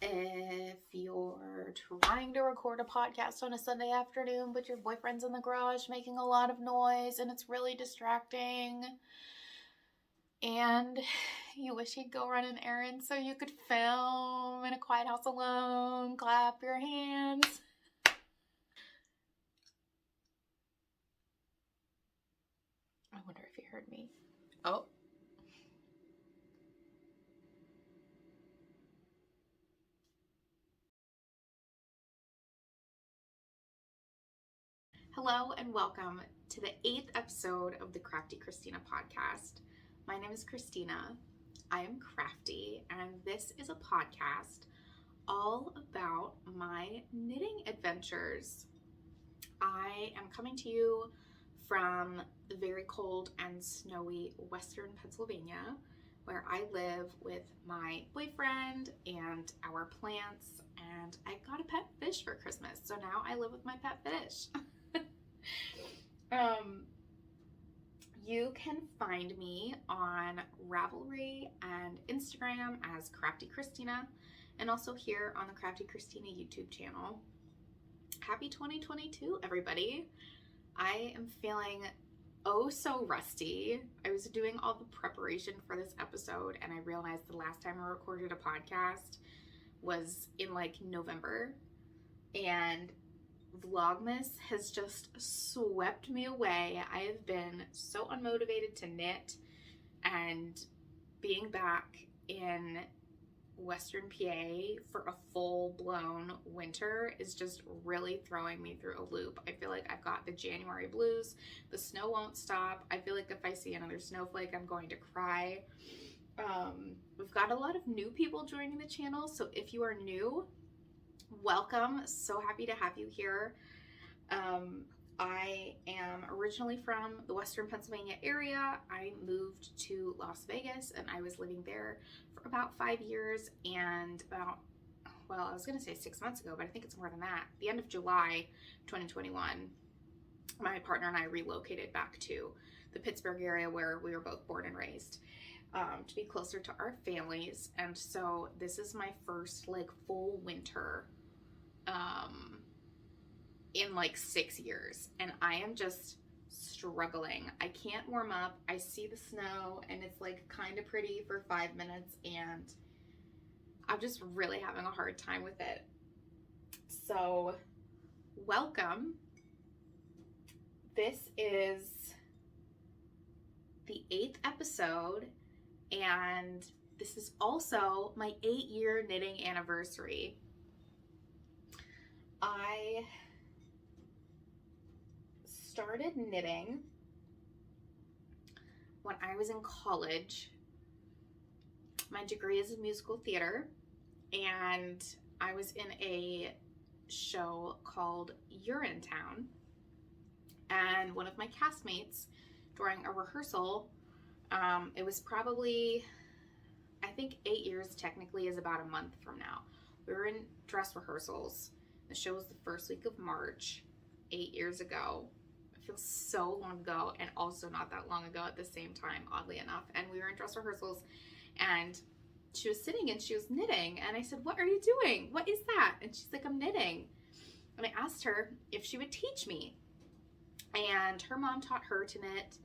If you're trying to record a podcast on a Sunday afternoon, but your boyfriend's in the garage making a lot of noise and it's really distracting, and you wish he'd go run an errand so you could film in a quiet house alone, clap your hands. I wonder if he heard me. Oh. Hello and welcome to the 8th episode of the Krafty Kristina Podcast. My name is Kristina. I am crafty, and this is a podcast all about my knitting adventures. I am coming to you from the very cold and snowy western Pennsylvania, where I live with my boyfriend and our plants, and I got a pet fish for Christmas, so now I live with my pet fish. You can find me on Ravelry and Instagram as Krafty Kristina, and also here on the Krafty Kristina YouTube channel. Happy 2022, everybody. I am feeling oh so rusty. I was doing all the preparation for this episode, and I realized the last time I recorded a podcast was in like November, and Vlogmas has just swept me away. I have been so unmotivated to knit, and being back in Western PA for a full-blown winter is just really throwing me through a loop. I feel like I've got the January blues. The snow won't stop. I feel like if I see another snowflake, I'm going to cry. We've got a lot of new people joining the channel, so if you are new, welcome. So happy to have you here. I am originally from the Western Pennsylvania area. I moved to Las Vegas, and I was living there for about 5 years, and I was going to say 6 months ago, but I think it's more than that. The end of July 2021, my partner and I relocated back to the Pittsburgh area where we were both born and raised, to be closer to our families. And so this is my first like full winter in like 6 years, and I am just struggling. I can't warm up. I see the snow and it's like kind of pretty for 5 minutes, and I'm just really having a hard time with it. So welcome. This is the 8th episode, and this is also my 8-year knitting anniversary. I started knitting when I was in college. My degree is in musical theater, and I was in a show called Urinetown, and one of my castmates during a rehearsal, it was probably, I think 8 years technically is about a month from now. We were in dress rehearsals. The show was the first week of March, 8 years ago. It feels so long ago, and also not that long ago at the same time, oddly enough. And we were in dress rehearsals, and she was sitting and she was knitting, and I said, "What are you doing? What is that?" And she's like, "I'm knitting." And I asked her if she would teach me, and her mom taught her to knit,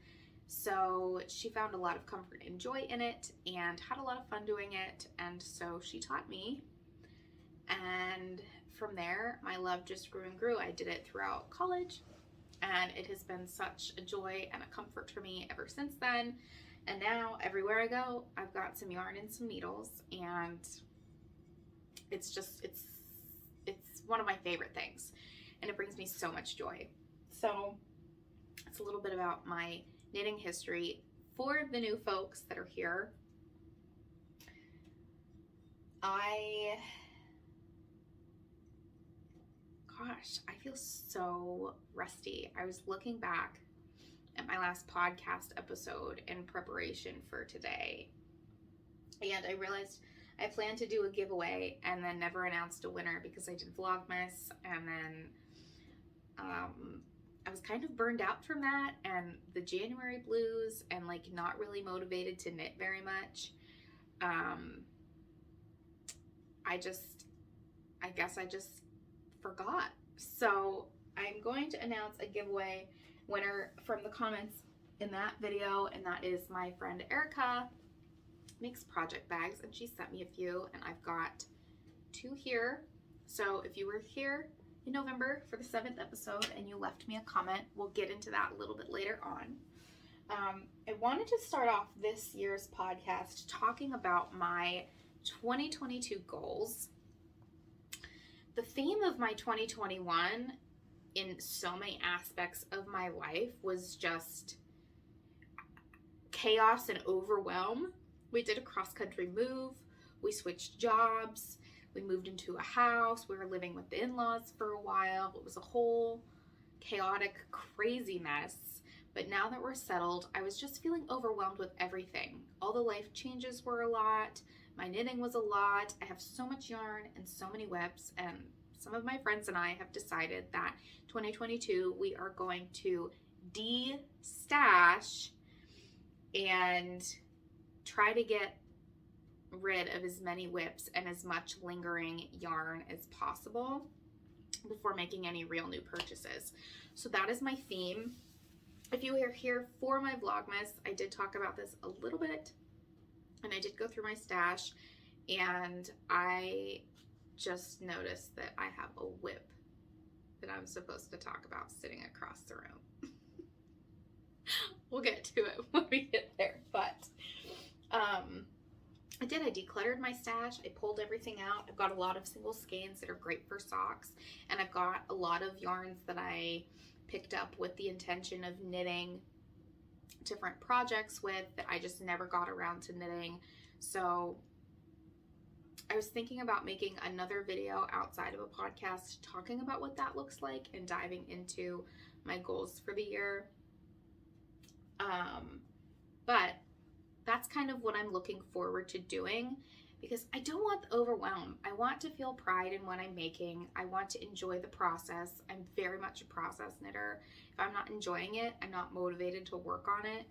so she found a lot of comfort and joy in it and had a lot of fun doing it, and so she taught me. And from there, my love just grew and grew. I did it throughout college, and it has been such a joy and a comfort for me ever since then. And now everywhere I go, I've got some yarn and some needles, and it's one of my favorite things, and it brings me so much joy. So it's a little bit about my knitting history for the new folks that are here. I feel so rusty. I was looking back at my last podcast episode in preparation for today, and I realized I planned to do a giveaway and then never announced a winner because I did Vlogmas, and then I was kind of burned out from that and the January blues, and like not really motivated to knit very much. I guess I just forgot. So I'm going to announce a giveaway winner from the comments in that video, and that is my friend Erica. Makes project bags, and she sent me a few, and I've got 2 here. So if you were here in November for the 7th episode and you left me a comment, we'll get into that a little bit later on. I wanted to start off this year's podcast talking about my 2022 goals. The theme of my 2021 in so many aspects of my life was just chaos and overwhelm. We did a cross-country move. We switched jobs. We moved into a house. We were living with the in-laws for a while. It was a whole chaotic, crazy mess. But now that we're settled, I was just feeling overwhelmed with everything. All the life changes were a lot. My knitting was a lot. I have so much yarn and so many whips. And some of my friends and I have decided that 2022, we are going to de-stash and try to get rid of as many whips and as much lingering yarn as possible before making any real new purchases. So that is my theme. If you are here for my Vlogmas, I did talk about this a little bit, and I did go through my stash, and I just noticed that I have a whip that I'm supposed to talk about sitting across the room. We'll get to it when we get there, but I decluttered my stash. I pulled everything out. I've got a lot of single skeins that are great for socks, and I've got a lot of yarns that I picked up with the intention of knitting different projects with that I just never got around to knitting. So I was thinking about making another video outside of a podcast talking about what that looks like and diving into my goals for the year. But that's kind of what I'm looking forward to doing, because I don't want the overwhelm. I want to feel pride in what I'm making. I want to enjoy the process. I'm very much a process knitter. If I'm not enjoying it, I'm not motivated to work on it.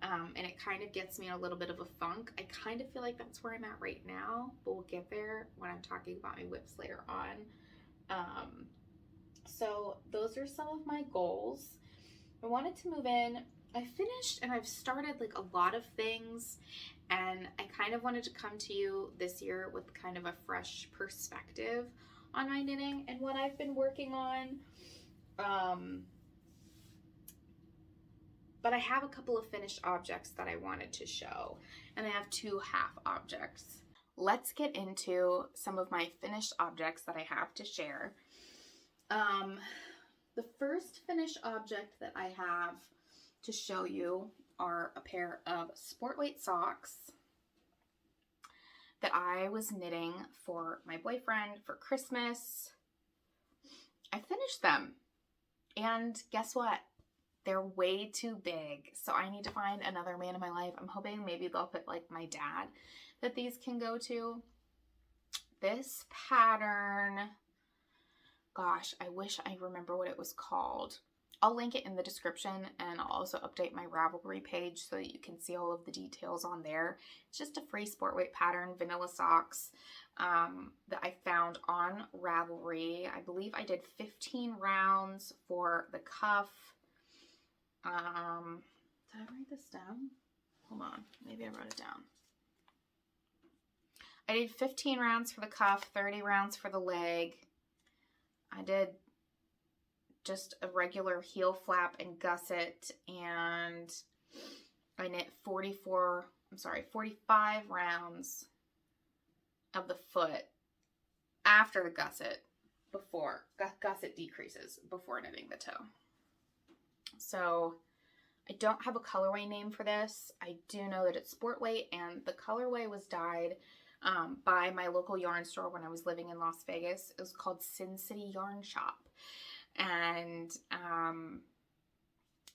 And it kind of gets me in a little bit of a funk. I kind of feel like that's where I'm at right now, but we'll get there when I'm talking about my whips later on. So those are some of my goals. I wanted to move in. I finished and I've started like a lot of things, and I kind of wanted to come to you this year with kind of a fresh perspective on my knitting and what I've been working on. But I have a couple of finished objects that I wanted to show, and I have 2 half objects. Let's get into some of my finished objects that I have to share. The first finished object that I have to show you are a pair of sport weight socks that I was knitting for my boyfriend for Christmas. I finished them, and guess what? They're way too big, so I need to find another man in my life. I'm hoping maybe they'll put like my dad that these can go to. This pattern, gosh, I wish I remember what it was called. I'll link it in the description, and I'll also update my Ravelry page so that you can see all of the details on there. It's just a free sport weight pattern, vanilla socks, that I found on Ravelry. I believe I did 15 rounds for the cuff. Did I write this down? Hold on, maybe I wrote it down. I did 15 rounds for the cuff, 30 rounds for the leg. I did just a regular heel flap and gusset, and I knit 45 rounds of the foot after the gusset, before gusset decreases before knitting the toe. So I don't have a colorway name for this. I do know that it's sport weight, and the colorway was dyed by my local yarn store when I was living in Las Vegas. It was called Sin City Yarn Shop. And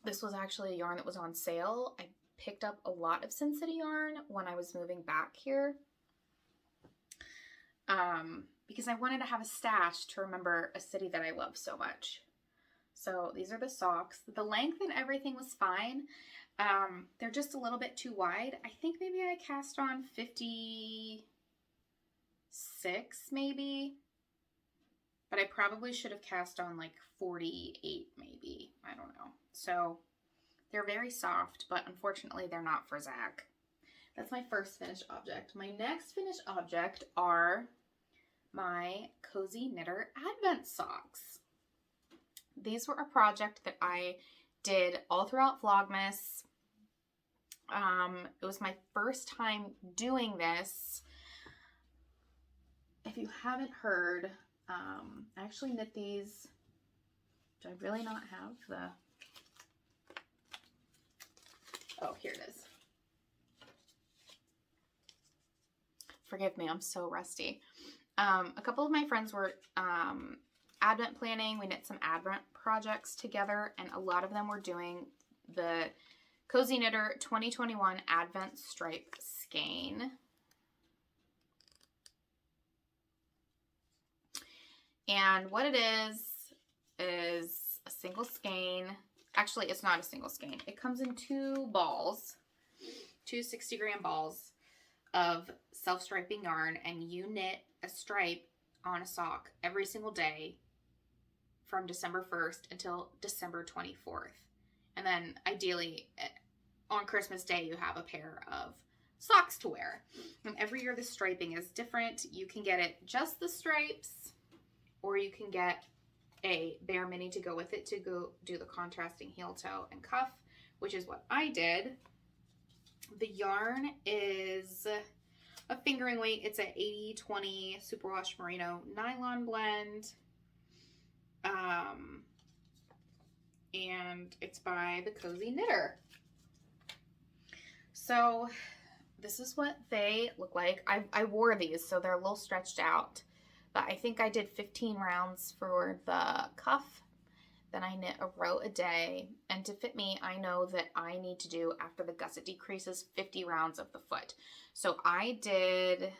this was actually a yarn that was on sale. I picked up a lot of Sin City yarn when I was moving back here, because I wanted to have a stash to remember a city that I love so much. So these are the socks. The length and everything was fine. They're just a little bit too wide. I think maybe I cast on 56 maybe. but I probably should have cast on like 48 maybe. I don't know. So they're very soft, but unfortunately they're not for Zach. That's my first finished object. My next finished object are my Cozy Knitter Advent socks. These were a project that I did all throughout Vlogmas. It was my first time doing this. If you haven't heard, I actually knit these. Do I really not have the... Oh, here it is. Forgive me, I'm so rusty. A couple of my friends were Advent planning. We knit some Advent projects together, and a lot of them were doing the Cozy Knitter 2021 Advent Stripe Skein. And what it is a single skein. Actually, it's not a single skein. It comes in two balls, two 60-gram balls of self-striping yarn, and you knit a stripe on a sock every single day from December 1st until December 24th. And then ideally on Christmas Day, you have a pair of socks to wear. And every year the striping is different. You can get it just the stripes, or you can get a bare mini to go with it to go do the contrasting heel toe and cuff, which is what I did. The yarn is a fingering weight. It's an 80/20 superwash merino nylon blend. And it's by the Cozy Knitter. So this is what they look like. I wore these, so they're a little stretched out. But I think I did 15 rounds for the cuff. Then I knit a row a day. And to fit me, I know that I need to do, after the gusset decreases, 50 rounds of the foot. So I did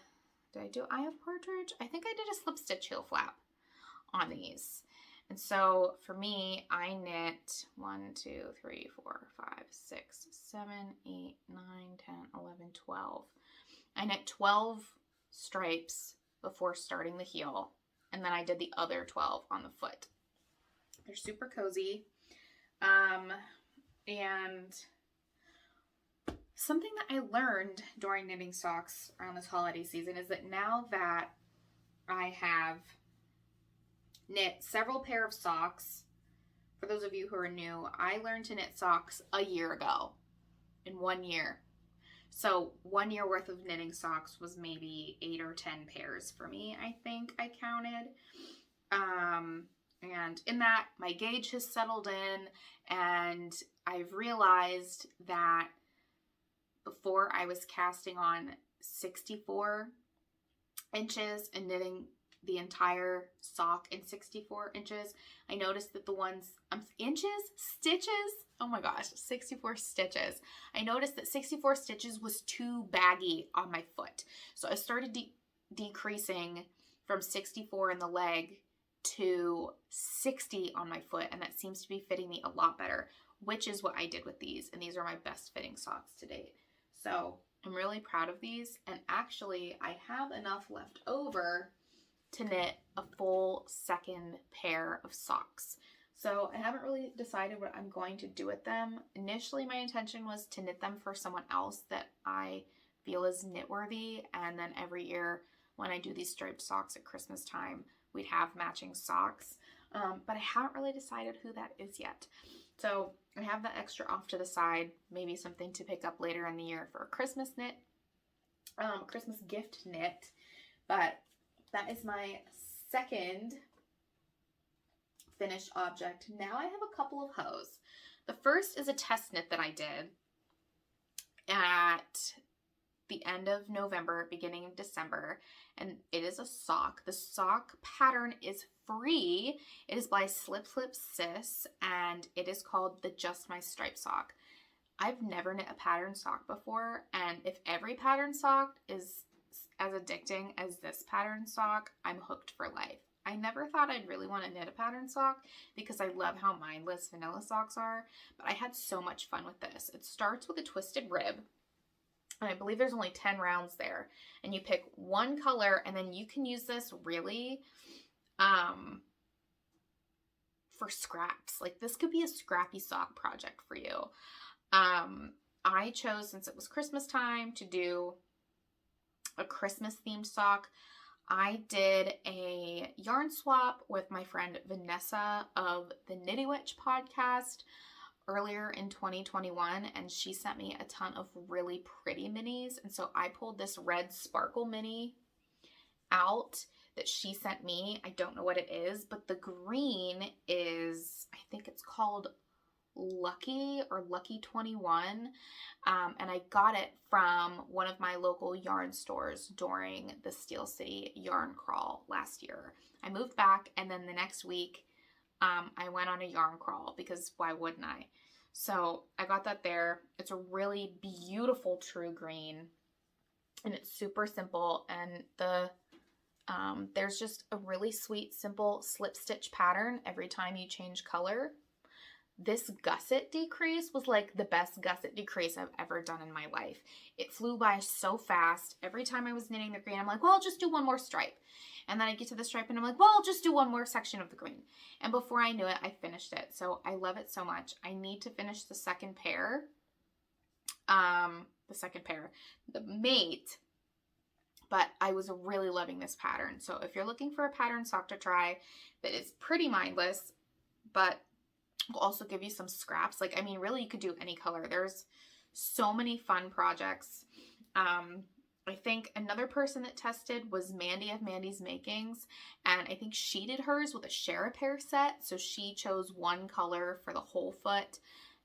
I do eye of partridge? I think I did a slip stitch heel flap on these. And so for me, I knit 1, 2, 3, 4, 5, 6, 7, 8, 9, 10, 11, 12. I knit 12 stripes before starting the heel, and then I did the other 12 on the foot. They're super cozy. And something that I learned during knitting socks around this holiday season is that now that I have knit several pair of socks, for those of you who are new, I learned to knit socks a year ago, in 1 year. So 1 year worth of knitting socks was maybe 8 or 10 pairs for me, I think I counted. And in that, my gauge has settled in, and I've realized that before I was casting on 64 inches and knitting the entire sock in 64 inches, I noticed that the ones, stitches, oh my gosh, 64 stitches. I noticed that 64 stitches was too baggy on my foot. So I started decreasing from 64 in the leg to 60 on my foot, and that seems to be fitting me a lot better, which is what I did with these, and these are my best fitting socks to date. So I'm really proud of these, and actually I have enough left over to knit a full second pair of socks. So I haven't really decided what I'm going to do with them. Initially, my intention was to knit them for someone else that I feel is knit-worthy, and then every year when I do these striped socks at Christmas time, we'd have matching socks. But I haven't really decided who that is yet. So I have that extra off to the side, maybe something to pick up later in the year for a Christmas knit, Christmas gift knit. But that is my second finished object. Now I have a couple of hose. The first is a test knit that I did at the end of November, beginning of December, and it is a sock. The sock pattern is free. It is by Slip Slip Sis, and it is called the Just My Stripe sock. I've never knit a pattern sock before, and if every pattern sock is as addicting as this pattern sock, I'm hooked for life. I never thought I'd really want to knit a pattern sock because I love how mindless vanilla socks are, but I had so much fun with this. It starts with a twisted rib, and I believe there's only 10 rounds there, and you pick one color, and then you can use this really for scraps. Like, this could be a scrappy sock project for you. I chose, since it was Christmas time, to do a Christmas themed sock. I did a yarn swap with my friend Vanessa of the Knitting Podcast earlier in 2021, and she sent me a ton of really pretty minis. And so I pulled this red sparkle mini out that she sent me. I don't know what it is, but the green is, I think it's called Lucky or Lucky 21. And I got it from one of my local yarn stores during the Steel City yarn crawl last year. I moved back, and then the next week I went on a yarn crawl, because why wouldn't I? So I got that there. It's a really beautiful true green, and it's super simple, and there's just a really sweet, simple slip stitch pattern every time you change color. This gusset decrease was like the best gusset decrease I've ever done in my life. It flew by so fast. Every time I was knitting the green, I'm like, well, I'll just do one more stripe. And then I get to the stripe and I'm like, well, I'll just do one more section of the green. And before I knew it, I finished it. So I love it so much. I need to finish the second pair. The mate. But I was really loving this pattern. So if you're looking for a pattern sock to try that is pretty mindless, but will also give you some scraps. Like, I mean, really, you could do any color. There's so many fun projects. I think another person that tested was Mandy of Mandy's Makings, and I think she did hers with a share a pair set. So she chose one color for the whole foot,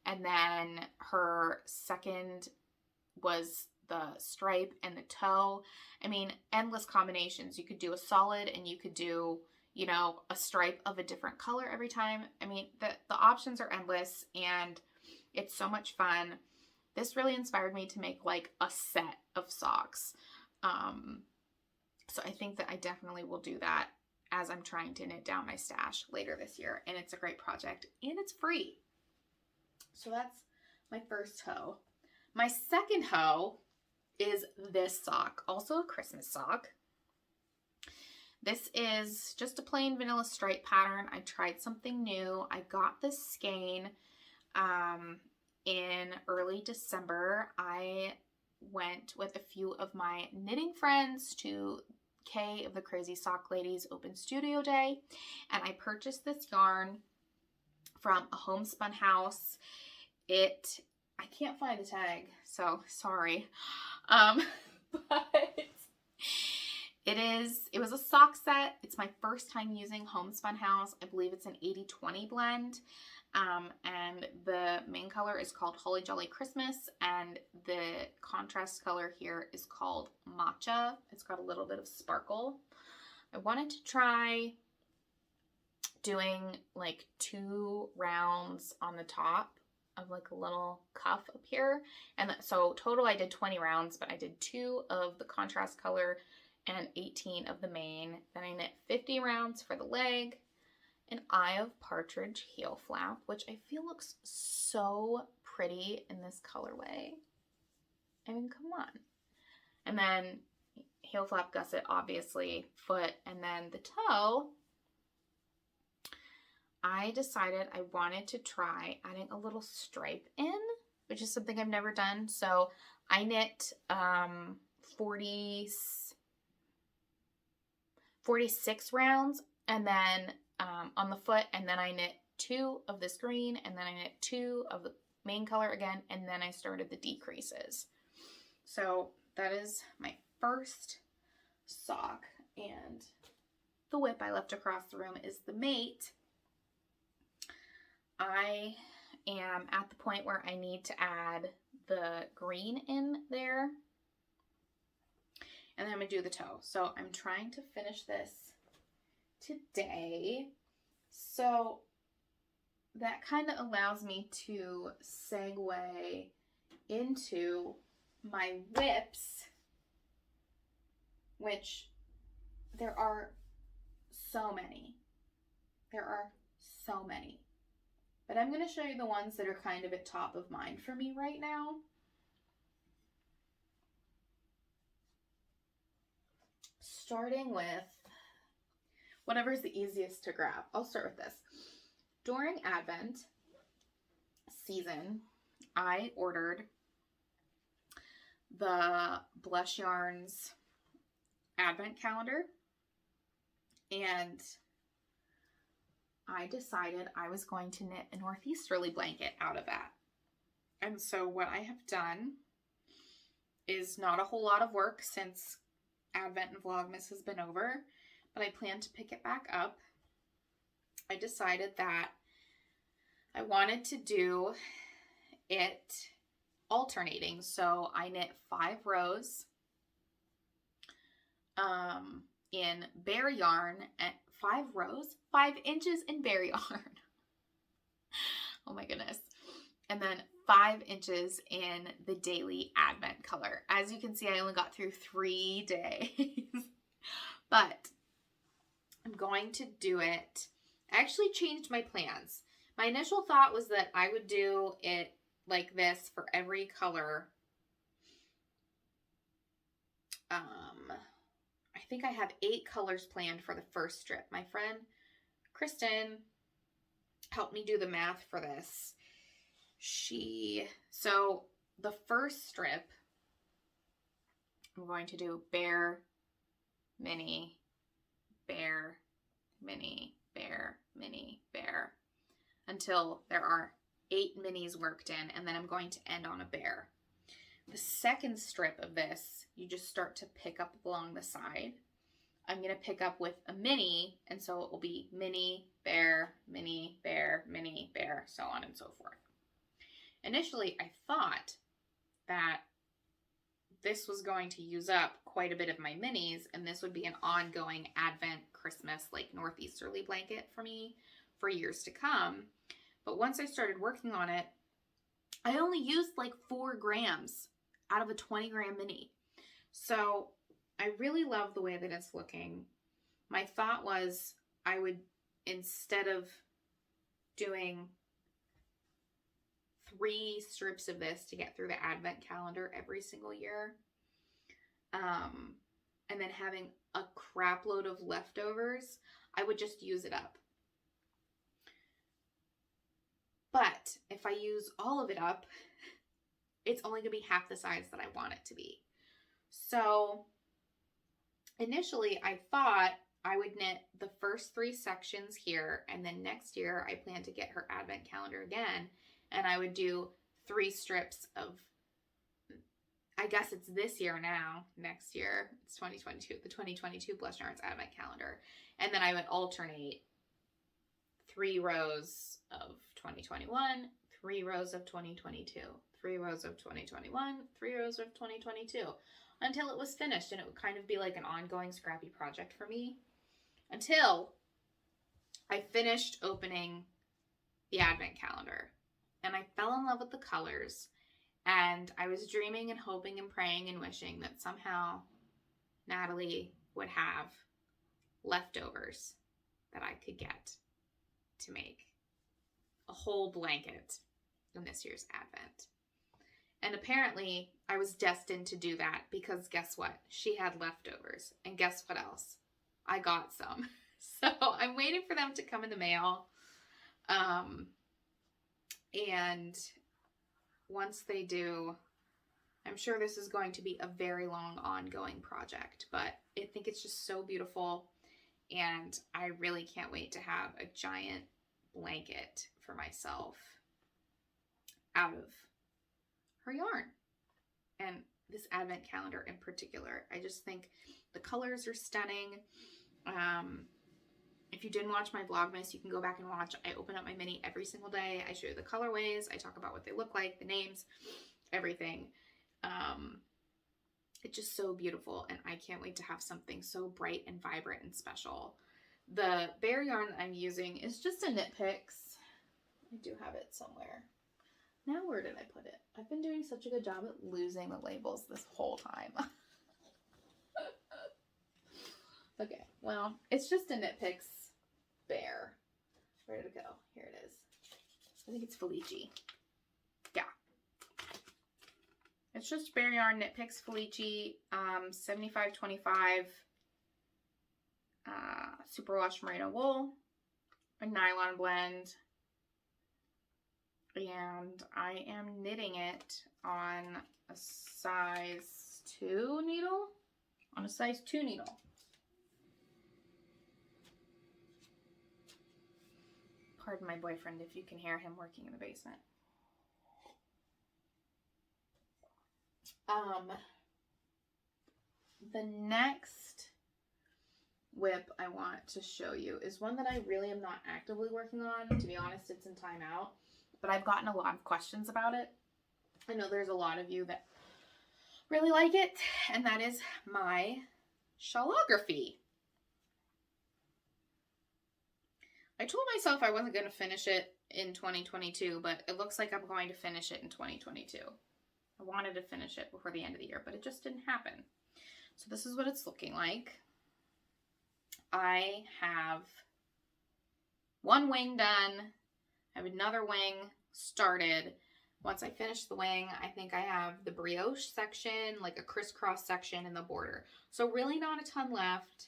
and then her second was the stripe and the toe. I mean, endless combinations. You could do a solid, and you could do, you know, a stripe of a different color every time. I mean, the options are endless, and it's so much fun. This really inspired me to make like a set of socks. So I think that I definitely will do that as I'm trying to knit down my stash later this year. And it's a great project, and it's free. So that's my first hoe. My second hoe is this sock, also a Christmas sock. This is just a plain vanilla stripe pattern. I tried something new. I got this skein in early December. I went with a few of my knitting friends to Kay of the Crazy Sock Ladies Open Studio Day, and I purchased this yarn from a homespun house. I can't find a tag, so sorry. But it was a sock set. It's my first time using Homespun House. I believe it's an 80-20 blend. And the main color is called Holly Jolly Christmas, and the contrast color here is called Matcha. It's got a little bit of sparkle. I wanted to try doing like 2 rounds on the top of like a little cuff up here. And so total I did 20 rounds, but I did 2 of the contrast color and 18 of the main. Then I knit 50 rounds for the leg, an Eye of Partridge heel flap, which I feel looks so pretty in this colorway. I mean, come on. And then heel flap gusset, obviously, foot, and then the toe. I decided I wanted to try adding a little stripe in, which is something I've never done. So I knit 46 rounds, and then on the foot, and then I knit 2 of this green, and then I knit 2 of the main color again, and then I started the decreases. So that is my first sock, and the whip I left across the room is the mate. I am at the point where I need to add the green in there, and then I'm going to do the toe. So I'm trying to finish this today. So that kind of allows me to segue into my whips, which there are so many. There are so many. But I'm going to show you the ones that are kind of at top of mind for me right now. Starting with whatever's the easiest to grab. I'll start with this. During Advent season, I ordered the Blush Yarns Advent calendar, and I decided I was going to knit a Northeasterly blanket out of that. And so what I have done is not a whole lot of work since Advent and Vlogmas has been over, but I plan to pick it back up. I decided that I wanted to do it alternating. So I knit 5 rows in bare yarn at 5 rows, 5 inches in bare yarn. Oh my goodness. And then 5 inches in the daily Advent color. As you can see, I only got through 3 days, but I'm going to do it. I actually changed my plans. My initial thought was that I would do it like this for every color. I think I have 8 colors planned for the first strip. My friend Kristen helped me do the math for this. So the first strip, I'm going to do bare, mini, bare, mini, bare, mini, bare, until there are 8 minis worked in, and then I'm going to end on a bare. The second strip of this, you just start to pick up along the side. I'm going to pick up with a mini, and so it will be mini, bare, mini, bare, mini, bare, so on and so forth. Initially, I thought that this was going to use up quite a bit of my minis, and this would be an ongoing Advent, Christmas, like Northeasterly blanket for me for years to come. But once I started working on it, I only used like 4 grams out of a 20 gram mini. So I really love the way that it's looking. My thought was I would, instead of doing 3 strips of this to get through the Advent calendar every single year, and then having a crap load of leftovers, I would just use it up. But if I use all of it up, it's only going to be half the size that I want it to be. So initially I thought I would knit the first 3 sections here, and then next year I plan to get her Advent calendar again, and I would do 3 strips of, I guess it's this year now, next year, it's 2022, the 2022 Blush Yarns Advent calendar, and then I would alternate 3 rows of 2021, 3 rows of 2022, 3 rows of 2021, 3 rows of 2022, until it was finished, and it would kind of be like an ongoing Scrappy project for me, until I finished opening the Advent calendar, and I fell in love with the colors, and I was dreaming and hoping and praying and wishing that somehow Natalie would have leftovers that I could get to make a whole blanket in this year's Advent. And apparently I was destined to do that, because guess what? She had leftovers. And guess what else? I got some. So I'm waiting for them to come in the mail. And once they do, I'm sure this is going to be a very long ongoing project, but I think it's just so beautiful. And I really can't wait to have a giant blanket for myself out of her yarn. And this Advent calendar in particular, I just think the colors are stunning. If you didn't watch my Vlogmas, you can go back and watch. I open up my mini every single day. I show you the colorways. I talk about what they look like, the names, everything. It's just so beautiful, and I can't wait to have something so bright and vibrant and special. The bare yarn that I'm using is just a Knit Picks. I do have it somewhere. Now where did I put it? I've been doing such a good job at losing the labels this whole time. Okay, well, it's just a Knit Picks bare. Where did it go? Here it is. I think it's Felici. Yeah. It's just bare yarn Knit Picks Felici, 75-25 superwash merino wool, a nylon blend, and I am knitting it on a size 2 needle. Pardon my boyfriend if you can hear him working in the basement. The next whip I want to show you is one that I really am not actively working on. To be honest, it's in timeout, but I've gotten a lot of questions about it. I know there's a lot of you that really like it, and that is my Shawlography. I told myself I wasn't going to finish it in 2022, but it looks like I'm going to finish it in 2022. I wanted to finish it before the end of the year, but it just didn't happen. So this is what it's looking like. I have one wing done. I have another wing started. Once I finish the wing, I think I have the brioche section, like a crisscross section in the border. So really not a ton left.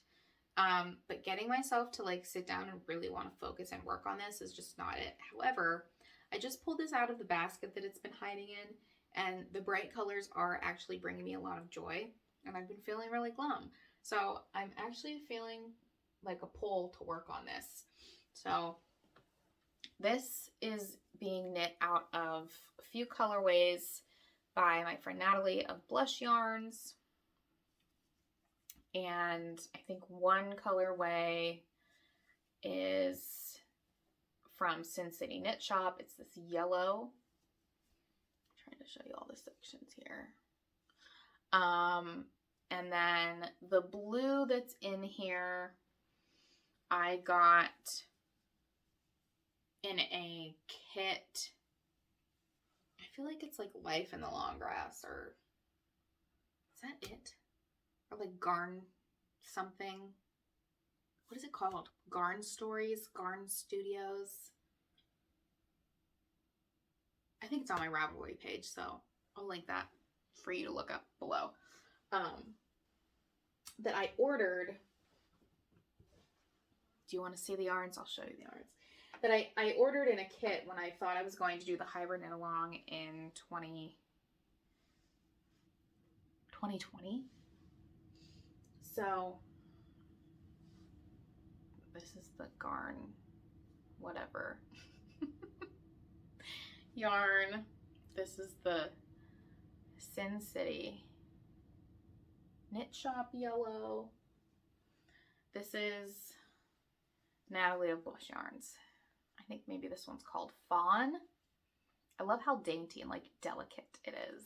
But getting myself to like sit down and really want to focus and work on this is just not it. However, I just pulled this out of the basket that it's been hiding in, and the bright colors are actually bringing me a lot of joy, and I've been feeling really glum. So I'm actually feeling like a pull to work on this. So this is being knit out of a few colorways by my friend Natalie of Blush Yarns. And I think one colorway is from Sin City Knit Shop. It's this yellow. I'm trying to show you all the sections here. And then the blue that's in here, I got in a kit. I feel like it's like Life in the Long Grass, or is that it? Or like Garn something. What is it called? Garn Stories? Garn Studios? I think it's on my Ravelry page, so I'll link that for you to look up below. That I ordered. Do you want to see the yarns? I'll show you the yarns. That I ordered in a kit when I thought I was going to do the hybrid knit along in 2020. So this is the Garn whatever yarn. This is the Sin City Knit Shop yellow. This is Natalie of Blush Yarns. I think maybe this one's called Fawn. I love how dainty and like delicate it is.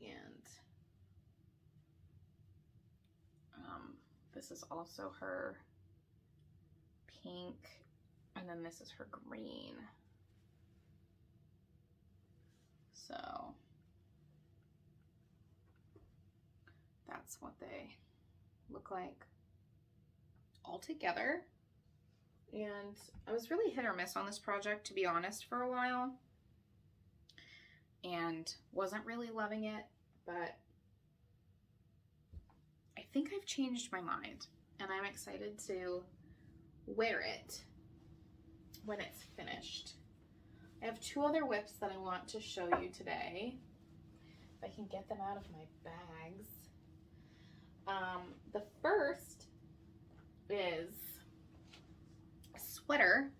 And this is also her pink, and then this is her green. So that's what they look like all together. And I was really hit or miss on this project, to be honest, for a while, and wasn't really loving it, but I think I've changed my mind, and I'm excited to wear it when it's finished. I have two other whips that I want to show you today, if I can get them out of my bags. The first is a sweater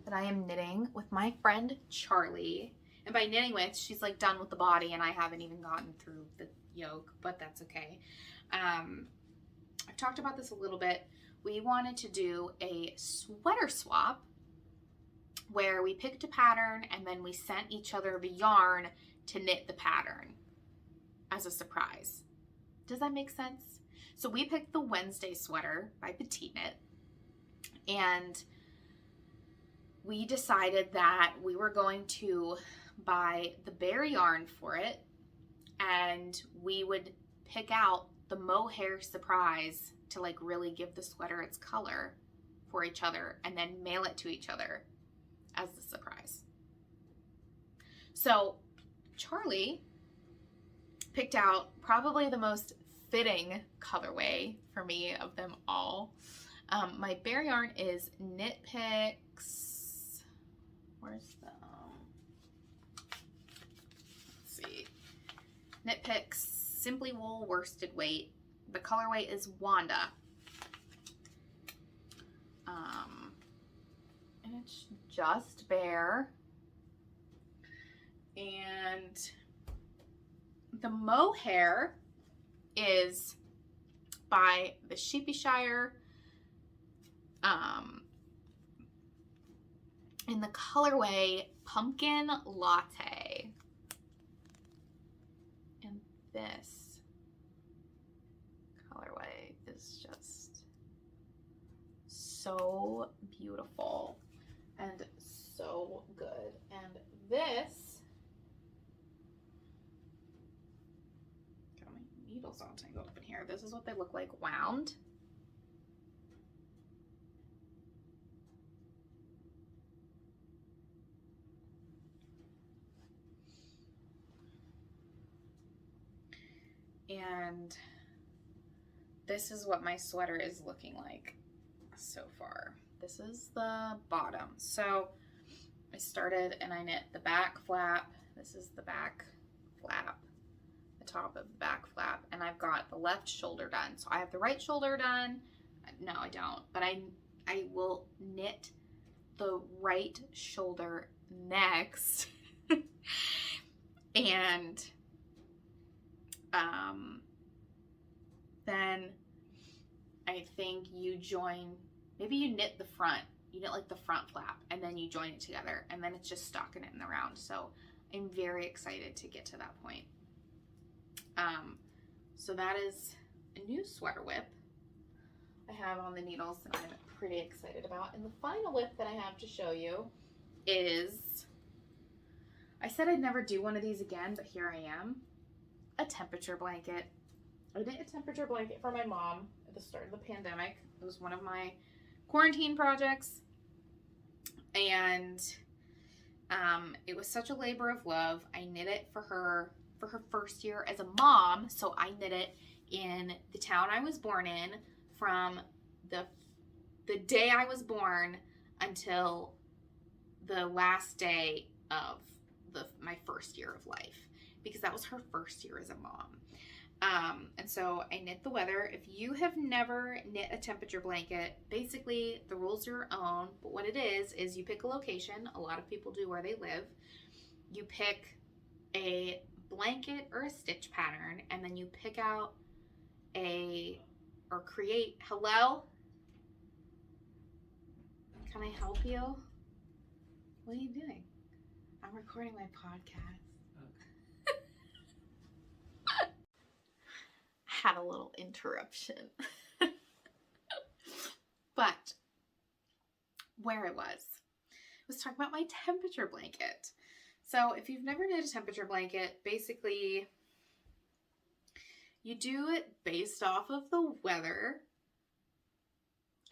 that I am knitting with my friend Charlie. And by knitting with, she's like done with the body, and I haven't even gotten through the yoke, but that's okay. I've talked about this a little bit. We wanted to do a sweater swap where we picked a pattern and then we sent each other the yarn to knit the pattern as a surprise. Does that make sense? So we picked the Wednesday sweater by Petite Knit, and we decided that we were going to buy the bare yarn for it, and we would pick out the mohair surprise to like really give the sweater its color for each other, and then mail it to each other as the surprise. So Charlie picked out probably the most fitting colorway for me of them all. My bear yarn is Knit Picks. Where's the, let's see. Knit Picks Simply Wool Worsted Weight. The colorway is Wanda. And it's just bear. And the mohair is by the Sheepyshire. In the colorway Pumpkin Latte. And this colorway is just so beautiful and so good. And this, got my needles all tangled up in here. This is what they look like wound. And this is what my sweater is looking like so far. This is the bottom. So I started and I knit the back flap. This is the back flap, the top of the back flap, and I've got the left shoulder done. So I have the right shoulder done. No, I don't, but I will knit the right shoulder next. And then I think you join, maybe you knit the front, you knit like the front flap, and then you join it together, and then it's just stocking it in the round. So I'm very excited to get to that point. So that is a new sweater whip I have on the needles that I'm pretty excited about. And the final whip that I have to show you is, I said I'd never do one of these again, but here I am. A temperature blanket. I did a temperature blanket for my mom at the start of the pandemic. It was one of my quarantine projects, and it was such a labor of love. I knit it for her first year as a mom, so I knit it in the town I was born in from the day I was born until the last day of my first year of life, because that was her first year as a mom. And so I knit the weather. If you have never knit a temperature blanket, basically the rules are your own, but what it is you pick a location. A lot of people do where they live. You pick a blanket or a stitch pattern, and then you pick out create, hello? Can I help you? What are you doing? I'm recording my podcast. Okay. Had a little interruption. But where I was talking about my temperature blanket. So if you've never knit a temperature blanket, basically you do it based off of the weather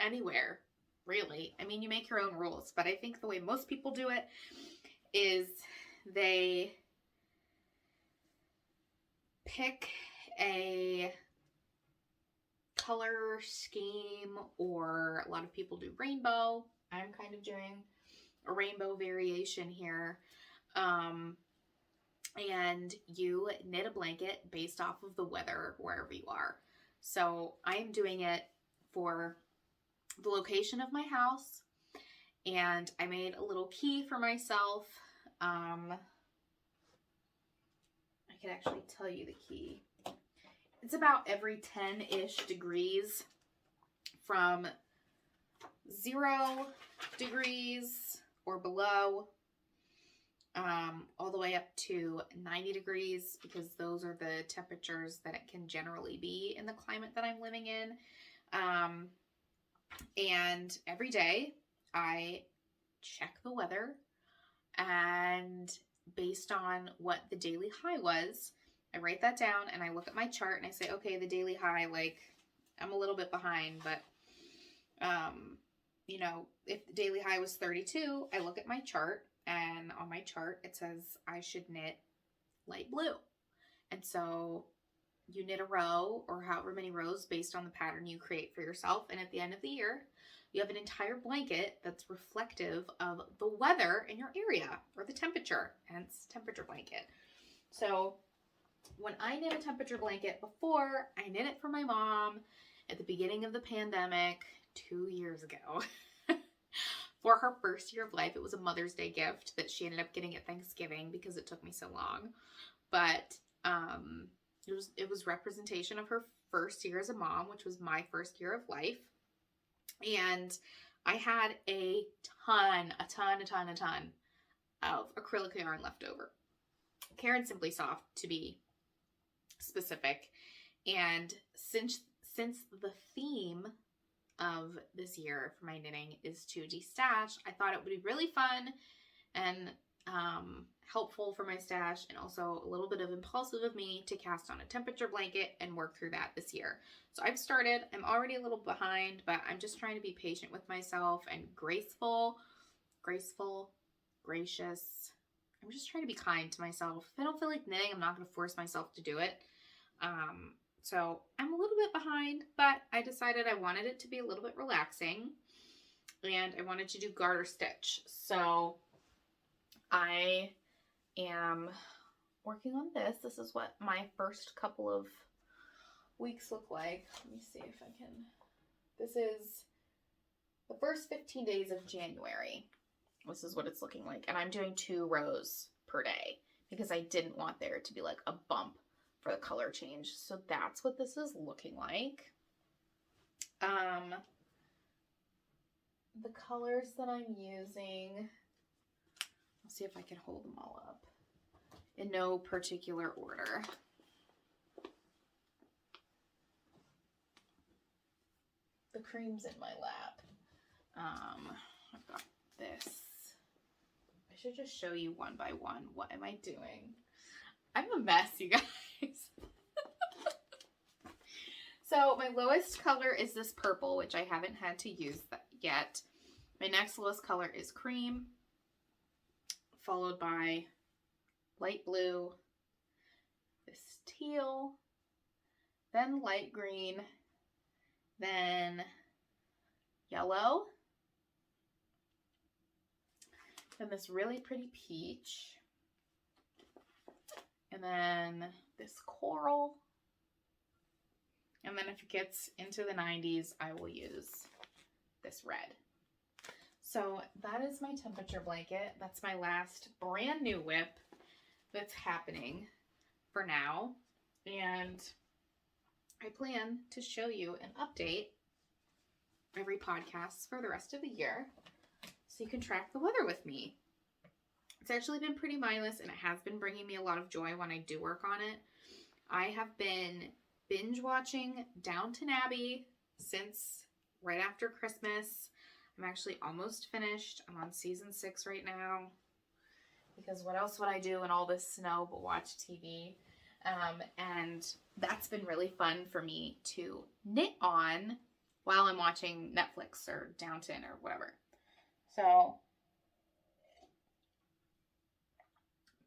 anywhere, really. I mean, you make your own rules, but I think the way most people do it is they pick a color scheme, or a lot of people do rainbow. I'm kind of doing a rainbow variation here. And you knit a blanket based off of the weather wherever you are. So I'm doing it for the location of my house, and I made a little key for myself. I could actually tell you the key. It's about every 10-ish degrees, from 0 degrees or below, all the way up to 90 degrees, because those are the temperatures that it can generally be in the climate that I'm living in. And every day I check the weather, and based on what the daily high was, I write that down and I look at my chart and I say, okay, the daily high, like, I'm a little bit behind, but, you know, if the daily high was 32, I look at my chart, and on my chart it says I should knit light blue. And so you knit a row or however many rows based on the pattern you create for yourself. And at the end of the year, you have an entire blanket that's reflective of the weather in your area or the temperature, hence temperature blanket. So when I knit a temperature blanket before, I knit it for my mom at the beginning of the pandemic 2 years ago. For her first year of life. It was a Mother's Day gift that she ended up getting at Thanksgiving because it took me so long. But it was representation of her first year as a mom, which was my first year of life. And I had a ton of acrylic yarn left over. Caron Simply Soft, to be specific. And since the theme of this year for my knitting is to destash, I thought it would be really fun and helpful for my stash, and also a little bit of impulsive of me to cast on a temperature blanket and work through that this year. So I've started. I'm already a little behind, but I'm just trying to be patient with myself and graceful, gracious. I'm just trying to be kind to myself. If I don't feel like knitting, I'm not going to force myself to do it. So I'm a little bit behind, but I decided I wanted it to be a little bit relaxing, and I wanted to do garter stitch. So I am working on this. This is what my first couple of weeks look like. Let me see if I can. This is the first 15 days of January. This is what it's looking like. And I'm doing 2 rows per day because I didn't want there to be like a bump for the color change. So that's what this is looking like. The colors that I'm using, I'll see if I can hold them all up in no particular order. The cream's in my lap. I've got this. I should just show you one by one. What am I doing? I'm a mess, you guys. So my lowest color is this purple, which I haven't had to use that yet. My next lowest color is cream, followed by light blue, this teal, then light green, then yellow, then this really pretty peach, and then this coral, and then if it gets into the 90s, I will use this red. So that is my temperature blanket. That's my last brand new whip that's happening for now. And I plan to show you an update every podcast for the rest of the year so you can track the weather with me. It's actually been pretty mindless, and it has been bringing me a lot of joy when I do work on it. I have been binge watching Downton Abbey since right after Christmas. I'm actually almost finished. I'm on season 6 right now because what else would I do in all this snow but watch TV? And that's been really fun for me to knit on while I'm watching Netflix or Downton or whatever. So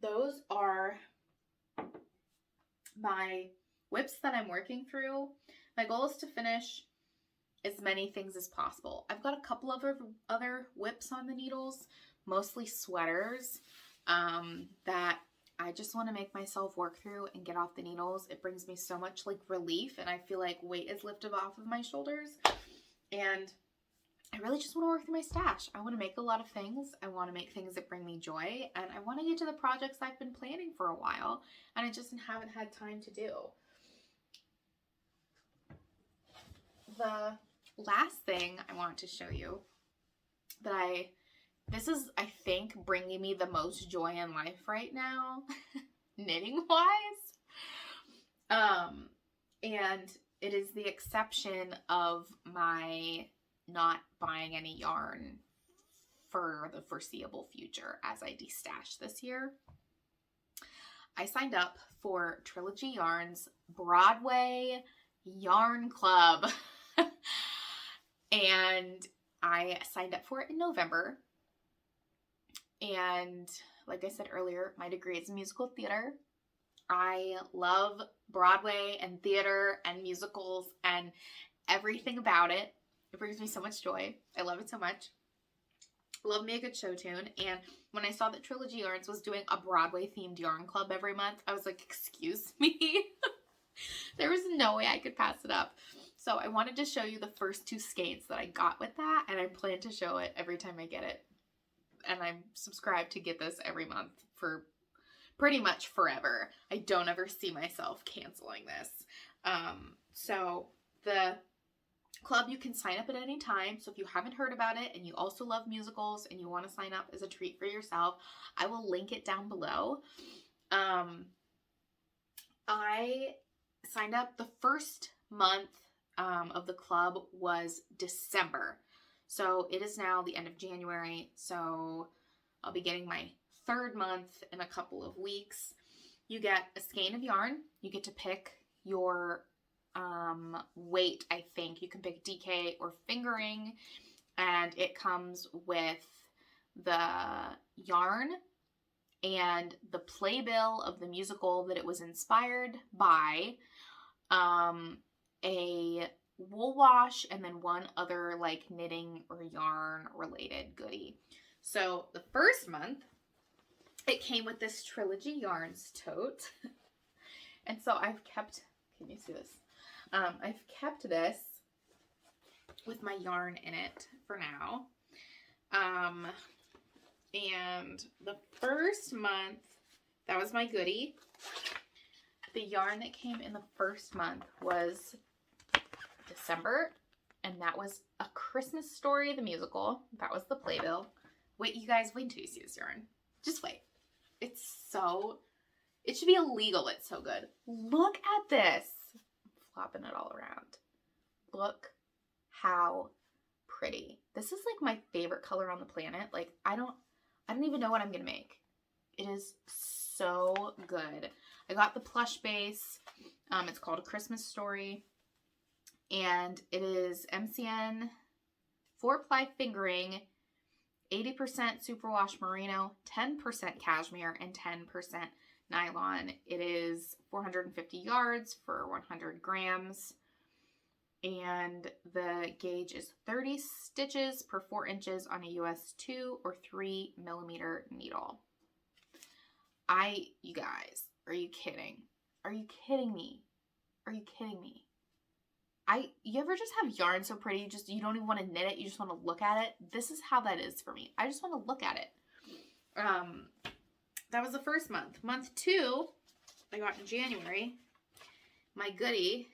those are my whips that I'm working through. My goal is to finish as many things as possible. I've got a couple of other whips on the needles, mostly sweaters, that I just want to make myself work through and get off the needles. It brings me so much like relief, and I feel like weight is lifted off of my shoulders, and I really just want to work through my stash. I want to make a lot of things. I want to make things that bring me joy, and I want to get to the projects I've been planning for a while, and I just haven't had time to do. The last thing I want to show you that this is, I think, bringing me the most joy in life right now, knitting wise. And it is the exception of my not buying any yarn for the foreseeable future as I destash this year. I signed up for Trilogy Yarn's Broadway Yarn Club. And I signed up for it in November. And like I said earlier, my degree is musical theater. I love Broadway and theater and musicals and everything about it. It brings me so much joy. I love it so much. Love me a good show tune. And when I saw that Trilogy Yarns was doing a Broadway-themed yarn club every month, I was like, excuse me? There was no way I could pass it up. So I wanted to show you the first 2 skates that I got with that, and I plan to show it every time I get it. And I'm subscribed to get this every month for pretty much forever. I don't ever see myself canceling this. So the club, you can sign up at any time. So if you haven't heard about it and you also love musicals and you want to sign up as a treat for yourself, I will link it down below. I signed up. The first month of the club was December. So it is now the end of January. So I'll be getting my 3rd month in a couple of weeks. You get a skein of yarn. You get to pick your weight, I think. You can pick DK or fingering, and it comes with the yarn and the playbill of the musical that it was inspired by, a wool wash, and then one other like knitting or yarn related goodie. So the first month, it came with this Trilogy Yarns tote. And so I've kept, can you see this? I've kept this with my yarn in it for now. And the first month, that was my goodie. The yarn that came in the first month was December, and that was A Christmas Story, the musical. That was the playbill. Wait, you guys, wait until you see this yarn. Just wait. It's so, it should be illegal. It's so good. Look at this. Flopping it all around. Look how pretty. This is like my favorite color on the planet. Like, I don't even know what I'm gonna make. It is so good. I got the plush base. It's called A Christmas Story, and it is MCN 4-ply fingering, 80% superwash merino, 10% cashmere, and 10% nylon. It is 450 yards for 100 grams, and the gauge is 30 stitches per 4 inches on a US 2 or 3 millimeter needle. You guys, are you kidding? Are you kidding me? Are you kidding me? You ever just have yarn so pretty, you don't even want to knit it, you just want to look at it? This is how that is for me. I just want to look at it. That was the first month. Month 2, I got in January, my goodie,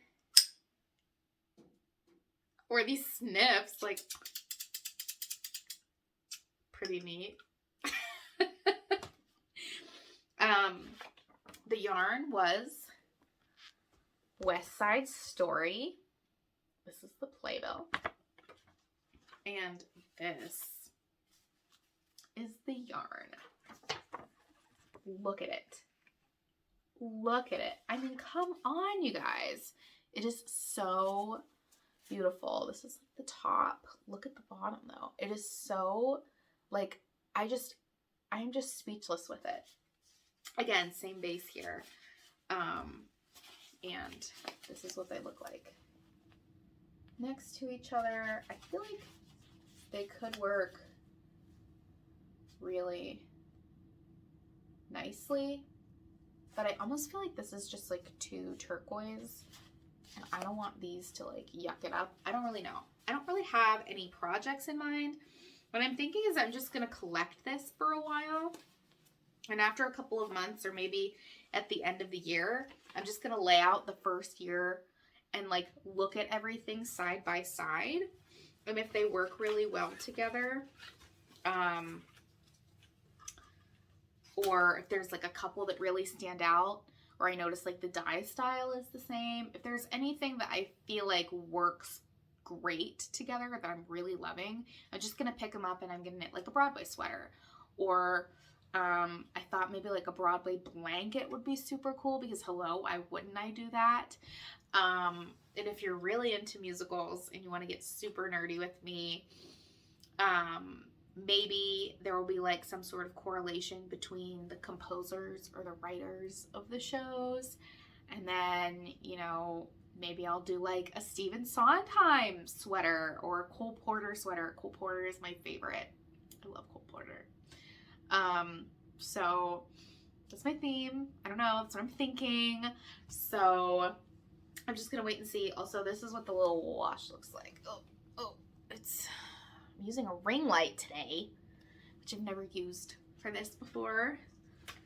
or these snips, like, pretty neat. The yarn was West Side Story. This is the playbill. And this is the yarn. Look at it. Look at it. I mean, come on, you guys. It is so beautiful. This is like the top. Look at the bottom, though. It is so, like, I am just speechless with it. Again, same base here. And this is what they look like next to each other. I feel like they could work really nicely, but I almost feel like this is just like too turquoise, and I don't want these to like yuck it up. I don't really know. I don't really have any projects in mind. What I'm thinking is I'm just going to collect this for a while, and after a couple of months, or maybe at the end of the year, I'm just going to lay out the first year and like look at everything side by side, and if they work really well together, or if there's like a couple that really stand out, or I notice like the dye style is the same. If there's anything that I feel like works great together that I'm really loving, I'm just gonna pick them up and I'm gonna knit like a Broadway sweater. Or I thought maybe like a Broadway blanket would be super cool, because hello, why wouldn't I do that? And if you're really into musicals and you want to get super nerdy with me, maybe there will be like some sort of correlation between the composers or the writers of the shows And then, maybe I'll do like a Stephen Sondheim sweater or a Cole Porter sweater. Cole Porter is my favorite. I love Cole Porter. So that's my theme. I don't know. That's what I'm thinking. So I'm just going to wait and see. Also, this is what the little wash looks like. I'm using a ring light today, which I've never used for this before.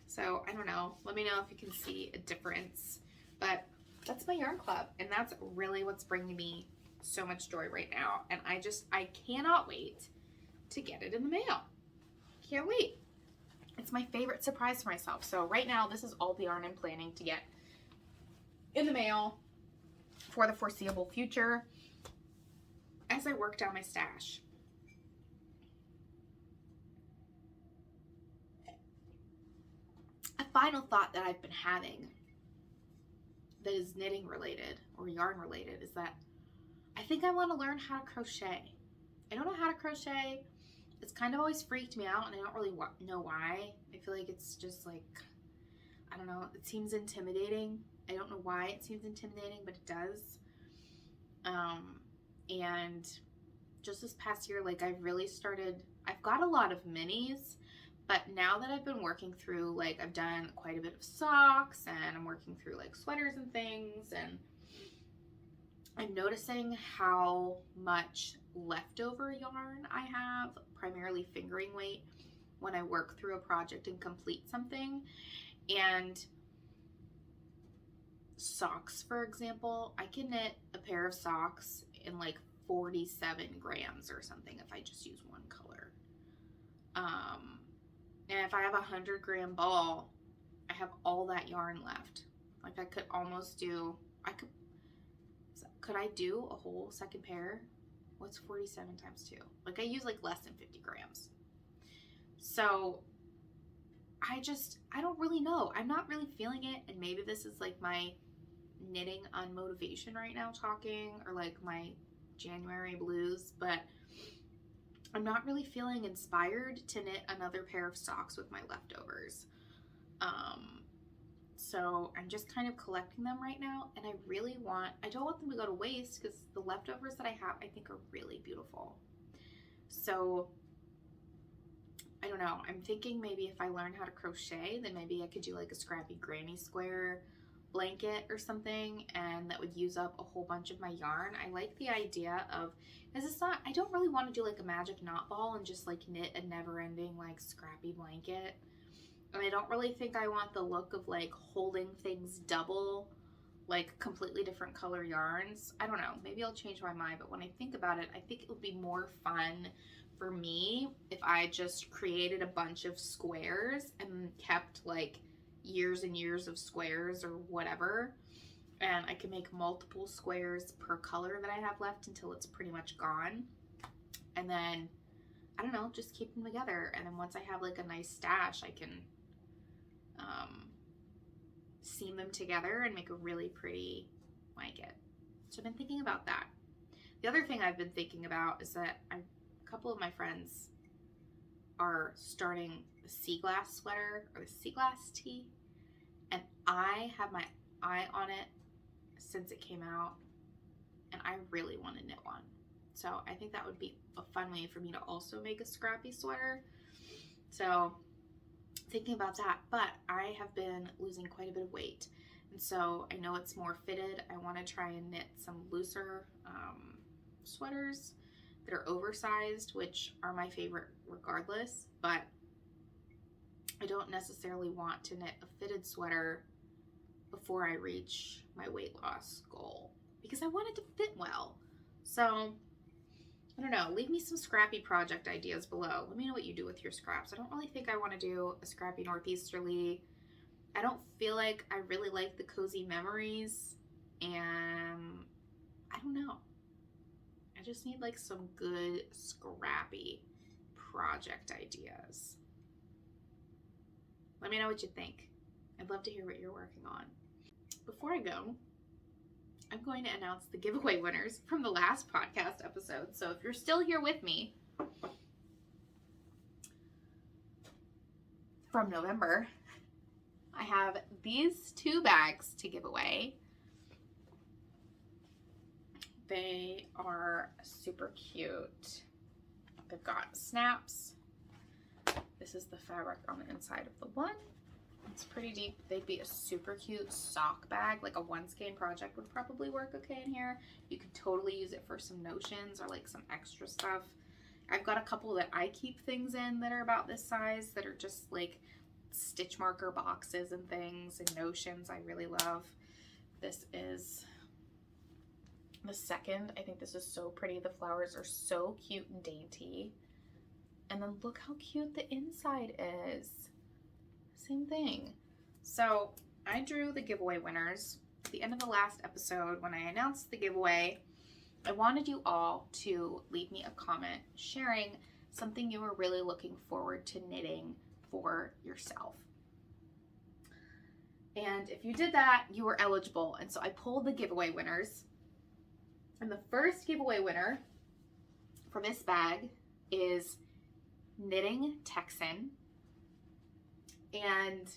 So I don't know. Let me know if you can see a difference. But that's my yarn club, and that's really what's bringing me so much joy right now. And I cannot wait to get it in the mail. Can't wait. It's my favorite surprise for myself. So right now, this is all the yarn I'm planning to get in the mail for the foreseeable future as I work down my stash. A final thought that I've been having that is knitting related or yarn related is that I think I want to learn how to crochet. I don't know how to crochet. It's kind of always freaked me out, and I don't really know why. I feel like it's just like, I don't know, it seems intimidating. I don't know why it seems intimidating, but it does. And just this past year, like I've got a lot of minis, but now that I've been working through, like I've done quite a bit of socks, and I'm working through like sweaters and things, and I'm noticing how much leftover yarn I have, primarily fingering weight, when I work through a project and complete something. And socks, for example, I can knit a pair of socks in like 47 grams or something if I just use one color. And if I have a 100-gram ball, I have all that yarn left. Like I could almost do, could I do a whole second pair? What's 47 times 2? Like I use like less than 50 grams. So I don't really know. I'm not really feeling it. And maybe this is like my knitting unmotivation right now talking, or like my January blues, but I'm not really feeling inspired to knit another pair of socks with my leftovers. So I'm just kind of collecting them right now, and I don't want them to go to waste, because the leftovers that I have, I think, are really beautiful. So I don't know. I'm thinking maybe if I learn how to crochet, then maybe I could do like a Scrappy granny square blanket or something, and that would use up a whole bunch of my yarn. I like the idea of, because I don't really want to do like a magic knot ball and just like knit a never-ending like Scrappy blanket. And I don't really think I want the look of like holding things double, like completely different color yarns. I don't know, maybe I'll change my mind, but when I think about it, I think it would be more fun for me if I just created a bunch of squares and kept like years and years of squares or whatever, and I can make multiple squares per color that I have left until it's pretty much gone, and then I don't know, just keep them together. And then once I have like a nice stash, I can seam them together and make a really pretty blanket. So I've been thinking about that. The other thing I've been thinking about is that a couple of my friends are starting the sea glass sweater or the sea glass tee, and I have my eye on it since it came out, and I really want to knit one. So I think that would be a fun way for me to also make a Scrappy sweater. So thinking about that, but I have been losing quite a bit of weight, and so I know it's more fitted. I want to try and knit some looser sweaters that are oversized, which are my favorite regardless, but I don't necessarily want to knit a fitted sweater before I reach my weight loss goal, because I want it to fit well. So I don't know, leave me some Scrappy project ideas below. Let me know what you do with your scraps. I don't really think I want to do a Scrappy Northeasterly. I don't feel like I really like the Cozy Memories, and I don't know. I just need like some good Scrappy project ideas. Let me know what you think. I'd love to hear what you're working on. Before I go, I'm going to announce the giveaway winners from the last podcast episode. So if you're still here with me from November, I have these 2 bags to give away. They are super cute. They've got snaps. This is the fabric on the inside of the one. It's pretty deep. They'd be a super cute sock bag, like a one skein project would probably work okay in here. You could totally use it for some notions or like some extra stuff. I've got a couple that I keep things in that are about this size that are just like stitch marker boxes and things and notions I really love. This is the second. I think this is so pretty. The flowers are so cute and dainty. And then look how cute the inside is. Same thing. So I drew the giveaway winners. At the end of the last episode, when I announced the giveaway, I wanted you all to leave me a comment sharing something you were really looking forward to knitting for yourself. And if you did that, you were eligible. And so I pulled the giveaway winners. And the first giveaway winner for this bag is Knitting Texan. And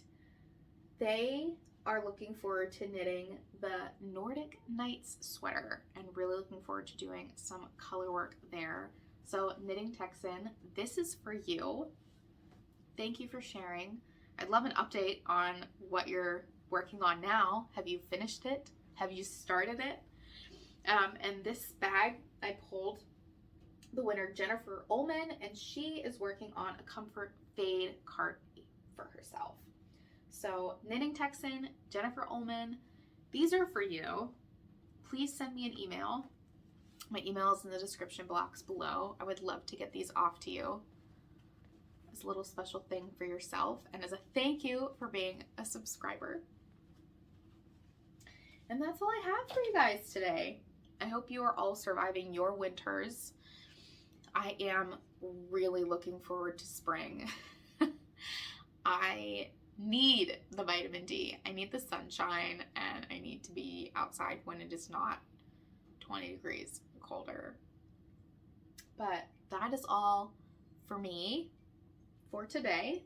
they are looking forward to knitting the Nordic Nights sweater and really looking forward to doing some color work there. So Knitting Texan, this is for you. Thank you for sharing. I'd love an update on what you're working on now. Have you finished it? Have you started it? And this bag, I pulled the winner, Jennifer Ullman, and she is working on a comfort fade card for herself. So Knitting Texan, Jennifer Ullman, these are for you. Please send me an email. My email is in the description box below. I would love to get these off to you as a little special thing for yourself and as a thank you for being a subscriber. And that's all I have for you guys today. I hope you are all surviving your winters. I am really looking forward to spring. I need the vitamin D. I need the sunshine, and I need to be outside when it is not 20 degrees colder. But that is all for me for today.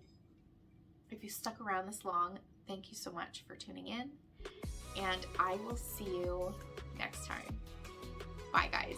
If you stuck around this long, thank you so much for tuning in, and I will see you next time. Bye, guys.